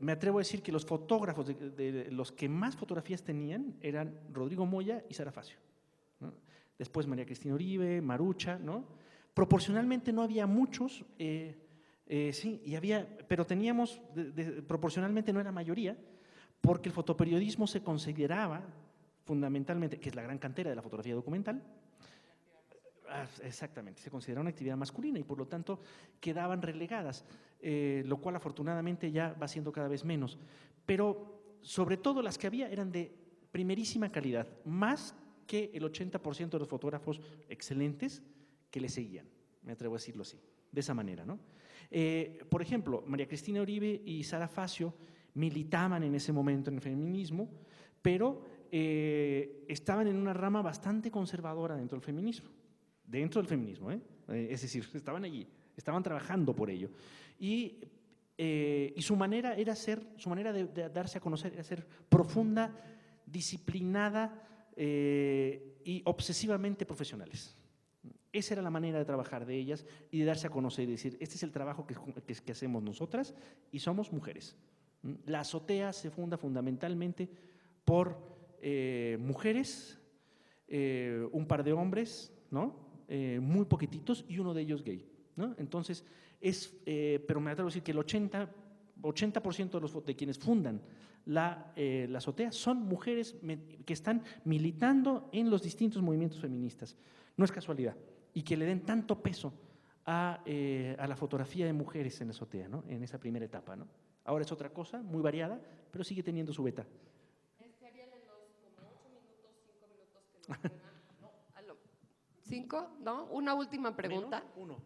me atrevo a decir que los fotógrafos, de los que más fotografías tenían, eran Rodrigo Moya y Sara Facio, ¿no? Después María Cristina Uribe, Marucha, ¿no? Proporcionalmente no había muchos, sí, pero teníamos, proporcionalmente no era mayoría, porque el fotoperiodismo se consideraba fundamentalmente, que es la gran cantera de la fotografía documental, exactamente, se consideraba una actividad masculina y por lo tanto quedaban relegadas, lo cual afortunadamente ya va siendo cada vez menos. Pero sobre todo las que había eran de primerísima calidad, más que el 80% de los fotógrafos excelentes que le seguían, me atrevo a decirlo así, de esa manera, ¿no? Por ejemplo, María Cristina Uribe y Sara Facio militaban en ese momento en el feminismo, pero estaban en una rama bastante conservadora dentro del feminismo, es decir, estaban allí, estaban trabajando por ello. Y su manera de darse a conocer era ser profunda, disciplinada y obsesivamente profesionales. Esa era la manera de trabajar de ellas y de darse a conocer y decir, este es el trabajo que hacemos nosotras y somos mujeres. La azotea se funda fundamentalmente por mujeres, un par de hombres, ¿no? Muy poquititos y uno de ellos gay, ¿no? Entonces, pero me atrevo a decir que el 80% de quienes fundan la azotea son mujeres que están militando en los distintos movimientos feministas. No es casualidad. Y que le den tanto peso a la fotografía de mujeres en la azotea, ¿no? En esa primera etapa, ¿no? Ahora es otra cosa, muy variada, pero sigue teniendo su beta. Ariel, en los como 8 minutos, 5 minutos que nos quedan. No, ¿5? ¿No? Una última pregunta. Uno.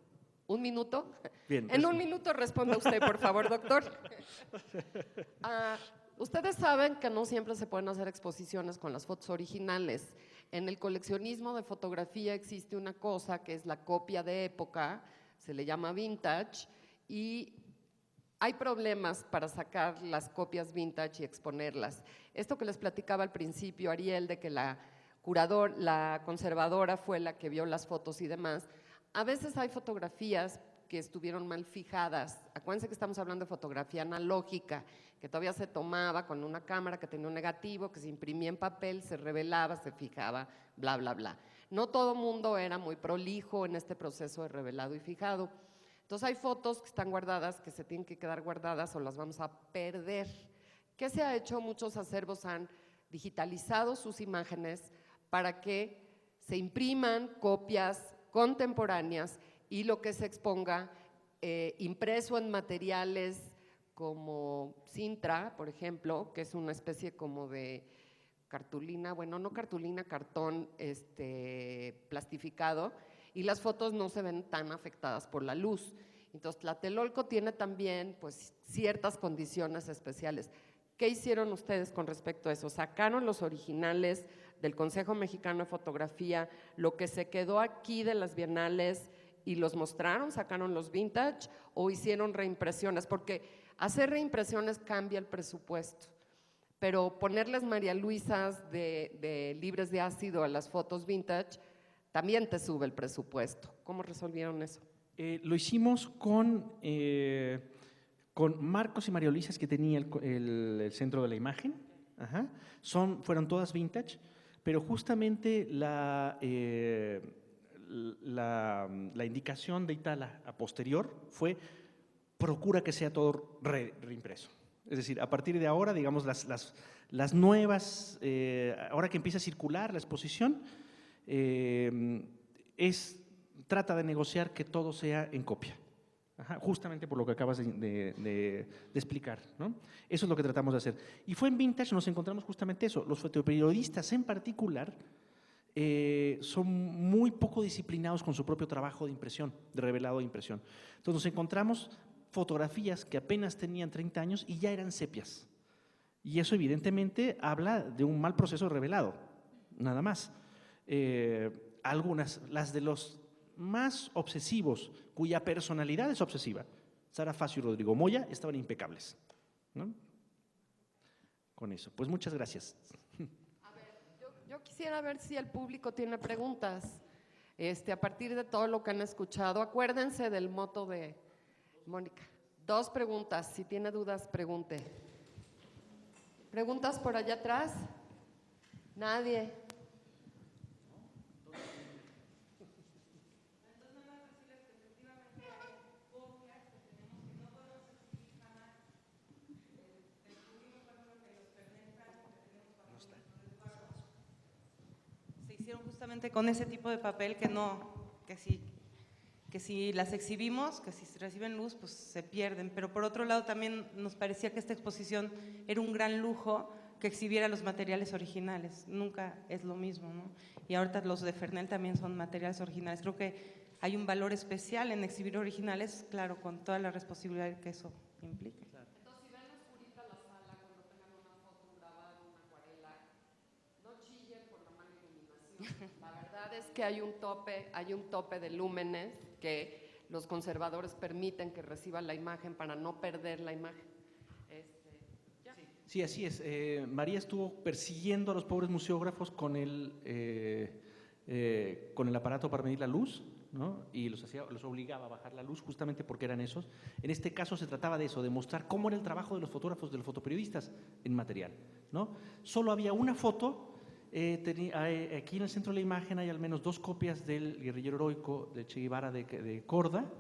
¿Un minuto? Bien. En un minuto responda usted, por favor, doctor. Ustedes saben que no siempre se pueden hacer exposiciones con las fotos originales. En el coleccionismo de fotografía existe una cosa que es la copia de época, se le llama vintage, y hay problemas para sacar las copias vintage y exponerlas. Esto que les platicaba al principio, Ariel, de que la conservadora fue la que vio las fotos y demás, a veces hay fotografías que estuvieron mal fijadas. Acuérdense que estamos hablando de fotografía analógica, que todavía se tomaba con una cámara que tenía un negativo, que se imprimía en papel, se revelaba, se fijaba, bla, bla, bla. No todo mundo era muy prolijo en este proceso de revelado y fijado. Entonces hay fotos que están guardadas, que se tienen que quedar guardadas o las vamos a perder. ¿Qué se ha hecho? Muchos acervos han digitalizado sus imágenes para que se impriman copias contemporáneas y lo que se exponga impreso en materiales como Sintra, por ejemplo, que es una especie como de cartulina, bueno, no cartulina, cartón plastificado, y las fotos no se ven tan afectadas por la luz. Entonces, Tlatelolco tiene también pues, ciertas condiciones especiales. ¿Qué hicieron ustedes con respecto a eso? ¿Sacaron los originales del Consejo Mexicano de Fotografía, lo que se quedó aquí de las bienales y los mostraron, sacaron los vintage o hicieron reimpresiones? Porque hacer reimpresiones cambia el presupuesto, pero ponerles María Luisas de libres de ácido a las fotos vintage también te sube el presupuesto. ¿Cómo resolvieron eso? Lo hicimos con Marcos y María Luisas que tenía el Centro de la Imagen. Fueron todas vintage, pero justamente la indicación de Itala a posterior fue procura que sea todo reimpreso. Es decir, a partir de ahora, digamos, las nuevas, ahora que empieza a circular la exposición, trata de negociar que todo sea en copia. Ajá, justamente por lo que acabas de explicar, ¿no? Eso es lo que tratamos de hacer. Y fue en Vintage, nos encontramos justamente eso. Los fotoperiodistas en particular son muy poco disciplinados con su propio trabajo de impresión, de revelado de impresión. Entonces nos encontramos fotografías que apenas tenían 30 años y ya eran sepias. Y eso evidentemente habla de un mal proceso de revelado, nada más. Algunas, las de los más obsesivos, cuya personalidad es obsesiva, Sara Facio y Rodrigo Moya, estaban impecables, ¿no? Con eso. Pues muchas gracias. A ver, yo quisiera ver si el público tiene preguntas. A partir de todo lo que han escuchado, acuérdense del moto de Mónica. 2 preguntas. Si tiene dudas, pregunte. ¿Preguntas por allá atrás? Nadie. Se hicieron justamente con ese tipo de papel que si las exhibimos, que si reciben luz, pues se pierden. Pero por otro lado también nos parecía que esta exposición era un gran lujo que exhibiera los materiales originales. Nunca es lo mismo, ¿no? Y ahorita los de Fernel también son materiales originales. Creo que hay un valor especial en exhibir originales, claro, con toda la responsabilidad que eso implica. Entonces, si ven oscurita la sala cuando tengan una foto, un grabado, una acuarela, no chillen por la mala iluminación. La verdad es que hay un tope de lúmenes que los conservadores permiten que reciba la imagen para no perder la imagen. Sí, así es. María estuvo persiguiendo a los pobres museógrafos con el aparato para medir la luz, ¿no? Y los obligaba a bajar la luz justamente porque eran esos. En este caso se trataba de eso, de mostrar cómo era el trabajo de los fotógrafos, de los fotoperiodistas en material, ¿no? Solo había una foto. Aquí en el centro de la imagen hay al menos 2 copias del guerrillero heroico de Che Guevara de Korda.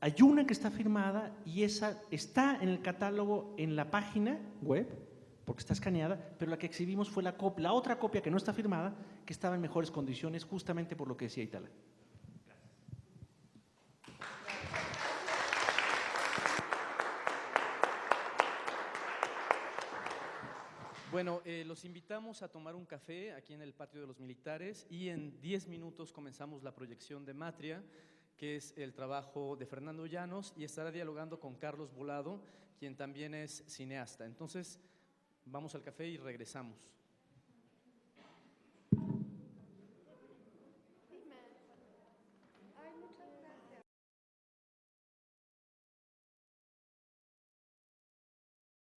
Hay una que está firmada y esa está en el catálogo en la página web, porque está escaneada, pero la que exhibimos fue la otra copia que no está firmada, que estaba en mejores condiciones, justamente por lo que decía Itala. Bueno, los invitamos a tomar un café aquí en el Patio de los Militares y en 10 minutos comenzamos la proyección de Matria, que es el trabajo de Fernando Llanos, y estará dialogando con Carlos Volado, quien también es cineasta. Entonces, vamos al café y regresamos.